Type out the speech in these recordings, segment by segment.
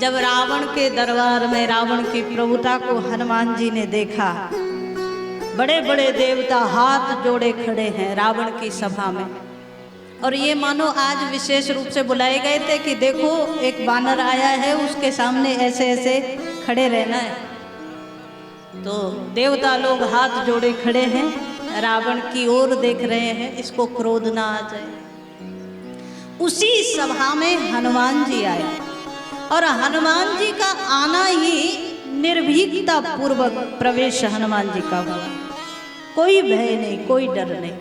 जब रावण के दरबार में रावण की प्रभुता को हनुमान जी ने देखा, बड़े बड़े देवता हाथ जोड़े खड़े हैं रावण की सभा में। और ये मानो आज विशेष रूप से बुलाए गए थे कि देखो एक वानर आया है, उसके सामने ऐसे ऐसे खड़े रहना है। तो देवता लोग हाथ जोड़े खड़े हैं, रावण की ओर देख रहे हैं, इसको क्रोध ना आ जाए। उसी सभा में हनुमान जी आए और हनुमान जी का आना ही निर्भीकता पूर्वक प्रवेश हनुमान जी का हुआ। कोई भय नहीं, कोई डर नहीं।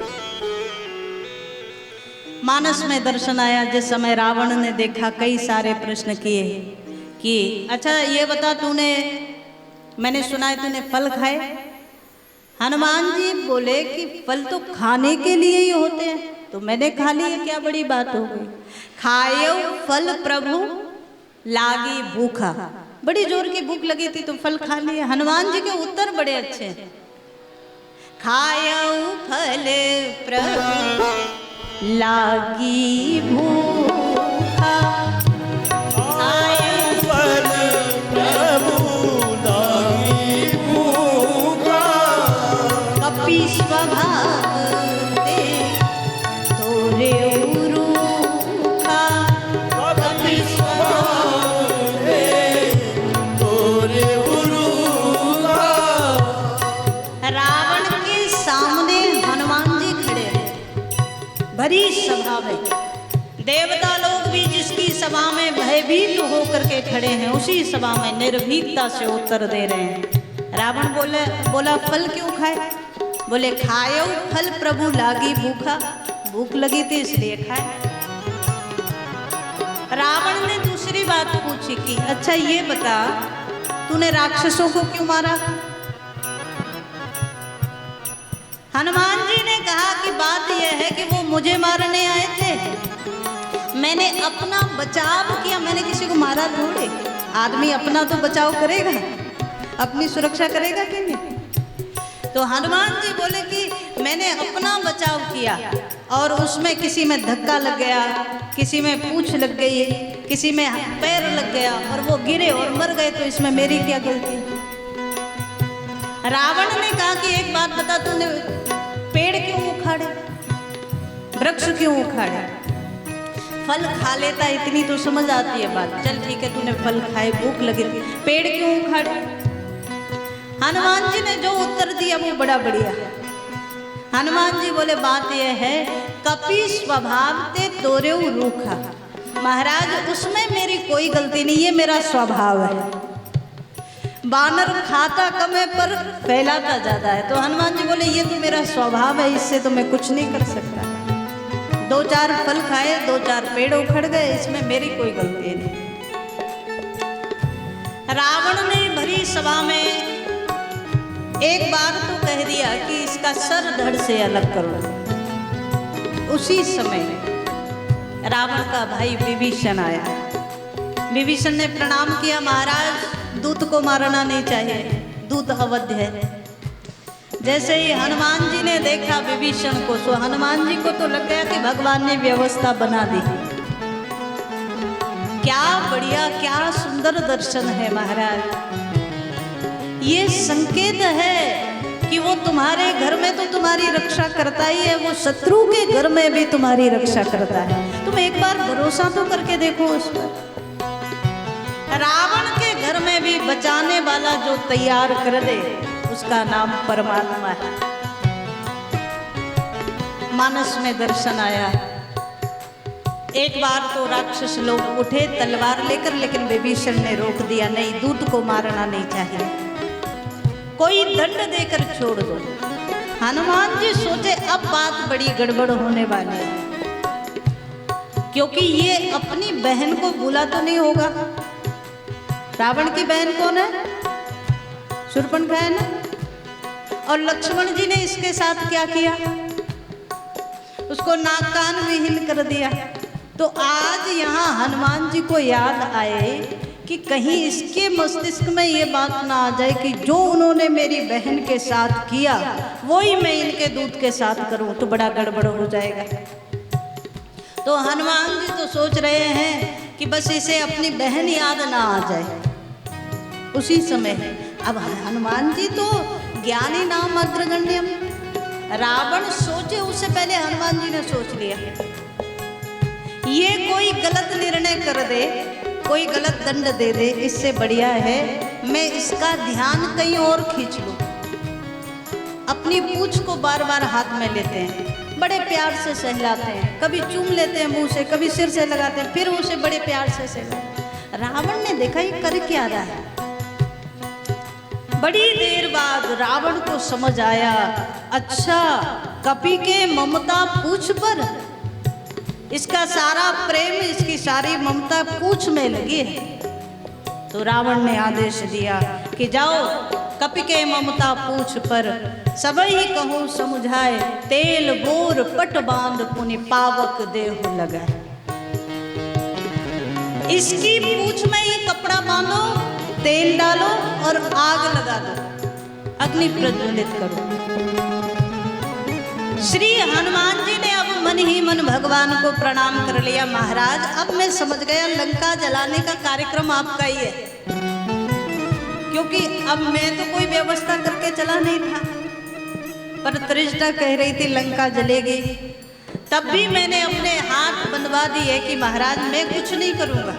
मानस में दर्शन आया जिस समय रावण ने देखा, कई सारे प्रश्न किए कि अच्छा ये बता, तूने, मैंने सुना है तूने फल खाए। हनुमान जी बोले कि फल तो खाने के लिए ही होते हैं, तो मैंने खा लिए, क्या बड़ी बात हो गई। खायो फल प्रभु लागी भूखा, बड़ी जोर की भूख लगी थी तो फल खा लिए। हनुमान जी के उत्तर बड़े अच्छे हैं। खायो फल प्रभु लागी भूखा, खायो फल प्रभु लागी भूखा, कपि स्वभाव ते तोरे रूखा, कपि स्वभाव ते तोरे रूखा। रावण के सामने हनुमान जी खड़े हैं, भरी सभा में। देवता लोग भी जिसकी सभा में भयभीत होकर के खड़े हैं, उसी सभा में निर्भीकता से उत्तर दे रहे हैं। रावण बोला फल क्यों खाए? बोले खायो फल प्रभु लागी भूखा, भूख लगी थी इसलिए खाए। रावण ने दूसरी बात पूछी कि अच्छा ये बता, तूने राक्षसों को क्यों मारा? हनुमान जी ने कहा कि बात यह है कि वो मुझे मारने आए थे, मैंने अपना बचाव किया, मैंने किसी को मारा थोड़े। आदमी अपना तो बचाव करेगा, अपनी सुरक्षा करेगा कि नहीं। तो हनुमान जी बोले कि मैंने अपना बचाव किया और उसमें किसी में धक्का लग गया, किसी में पूंछ लग गई, किसी में पैर लग गया और वो गिरे और मर गए, तो इसमें मेरी क्या गलती। रावण ने कहा कि एक बात बता, तूने पेड़ क्यों उखाड़े, वृक्ष क्यों उखाड़े? फल खा लेता, इतनी तो समझ आती है बात, चल ठीक है तूने फल खाए, भूख लगी थी, पेड़ क्यों उखाड़े? हनुमान जी ने जो उत्तर दिया वो बड़ा बढ़िया। हनुमान जी बोले बात यह है, कपि स्वभाव ते तोरे रूखा, महाराज उसमें मेरी कोई गलती नहीं, ये मेरा स्वभाव है। बानर खाता कम है पर फैलाता ज्यादा है। तो हनुमान जी बोले ये तो मेरा स्वभाव है, इससे तो मैं कुछ नहीं कर सकता। 2-4 फल खाए, 2-4 पेड़ उखड़ गए, इसमें मेरी कोई गलती नहीं। रावण ने भरी सभा में एक बार तो कह दिया कि इसका सर धड़ से अलग करो। उसी समय रावण का भाई विभीषण आया। विभीषण ने प्रणाम किया, महाराज दूत को मारना नहीं चाहिए, दूत अवध्य है। जैसे ही हनुमान जी ने देखा विभीषण को, तो हनुमान जी को तो लग गया कि भगवान ने व्यवस्था बना दी। क्या बढ़िया, क्या सुंदर दर्शन है महाराज। ये संकेत है कि वो तुम्हारे घर में तो तुम्हारी रक्षा करता ही है, वो शत्रु के घर में भी तुम्हारी रक्षा करता है। तुम एक बार भरोसा तो करके देखो उस पर। रावण के घर में भी बचाने वाला जो तैयार कर दे, उसका नाम परमात्मा है। मानस में दर्शन आया। एक बार तो राक्षस लोग उठे तलवार लेकर, लेकिन विभीषण ने रोक दिया, नहीं दूत को मारना नहीं चाहिए, कोई दंड देकर छोड़ दो। हनुमान जी सोचे अब बात बड़ी गड़बड़ होने वाली है, क्योंकि ये अपनी बहन को भूला तो नहीं होगा। रावण की बहन कौन है? शूर्पणखा है ना। और लक्ष्मण जी ने इसके साथ क्या किया? उसको नाक कान विहीन कर दिया। तो आज यहाँ हनुमान जी को याद आए कि कहीं इसके मस्तिष्क में ये बात ना आ जाए कि जो उन्होंने मेरी बहन के साथ किया वही मैं इनके दूत के साथ करूं, तो बड़ा गड़बड़ हो जाएगा। तो हनुमान जी तो सोच रहे हैं कि बस इसे अपनी बहन याद ना आ जाए, उसी समय है। अब हनुमान जी तो ज्ञानी नाम अग्रगण्यम, रावण सोचे उससे पहले हनुमान जी ने सोच लिया। ये कोई गलत निर्णय कर दे, कोई गलत दंड दे दे, इससे बढ़िया है मैं इसका ध्यान कहीं और खींच लूं। अपनी पूंछ को बार बार हाथ में लेते हैं, बड़े प्यार से सहलाते हैं, कभी चूम लेते हैं मुंह से, कभी सिर से लगाते हैं, फिर उसे बड़े प्यार से सहलाते। रावण ने देखा ये कर क्या रहा है। बड़ी देर बाद रावण को समझ आया, अच्छा कपि के ममता पूछ पर, इसका सारा प्रेम, इसकी सारी ममता पूछ में लगी है। तो रावण ने आदेश दिया कि जाओ कपि के ममता पूछ पर, सबई कहूँ समुझाए, तेल बोर पट बांध पुनि पावक देहु लगाए। इसकी पूछ में ही कपड़ा बांधो, तेल डालो और आग लगा दो, अग्नि प्रज्वलित करो। श्री हनुमान जी ने अब मन ही मन भगवान को प्रणाम कर लिया। महाराज अब मैं समझ गया, लंका जलाने का कार्यक्रम आपका ही है, क्योंकि अब मैं तो कोई व्यवस्था करके चला नहीं था, पर त्रिष्टा कह रही थी लंका जलेगी। तब भी मैंने अपने हाथ बंधवा दिए कि महाराज मैं कुछ नहीं करूंगा।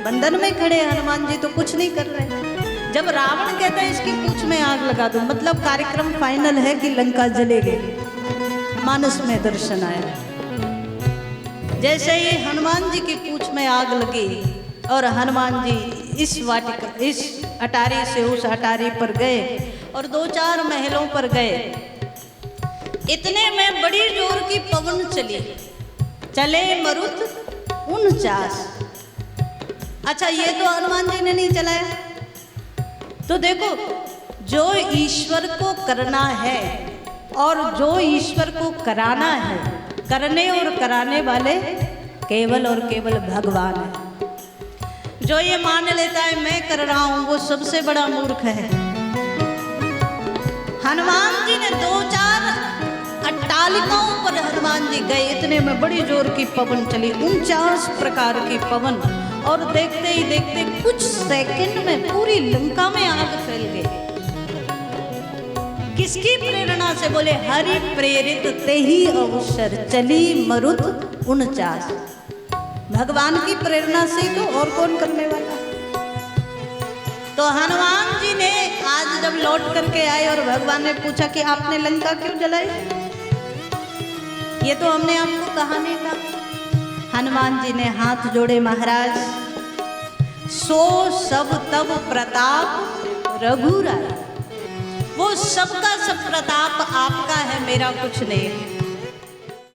बंधन में खड़े हनुमान जी तो कुछ नहीं कर रहे। जब रावण कहता है इसकी पूंछ में आग लगा दो, मतलब कार्यक्रम फाइनल है कि लंका जलेगी। मानस में दर्शन आया, जैसे ही हनुमान जी की पूंछ में आग लगी और हनुमान जी इस वाटिका, इस अटारी से उस अटारी पर गए और 2-4 महलों पर गए। इतने में बड़ी जोर की पवन चली, चले मरुत 49। अच्छा ये तो हनुमान जी ने नहीं चलाया। तो देखो जो ईश्वर को करना है और जो ईश्वर को कराना है, करने और कराने वाले केवल और केवल भगवान है। जो ये मान लेता है मैं कर रहा हूं वो सबसे बड़ा मूर्ख है। हनुमान जी ने 2-4 अट्टालिकाओं पर हनुमान जी गए, इतने में बड़ी जोर की पवन चली, 49 प्रकार की पवन, और देखते ही देखते कुछ सेकंड में पूरी लंका में आग फैल गई। किसकी प्रेरणा से? बोले हरि प्रेरित ते ही अवसर चली मरुत 49। भगवान की प्रेरणा से तो और कौन करने वाला। तो हनुमान जी ने आज जब लौट करके आए और भगवान ने पूछा कि आपने लंका क्यों जलाई, ये तो हमने आपको कहा नहीं था। हनुमान जी ने हाथ जोड़े, महाराज सो सब तब प्रताप रघुराय, वो सबका सब प्रताप आपका है, मेरा कुछ नहीं है।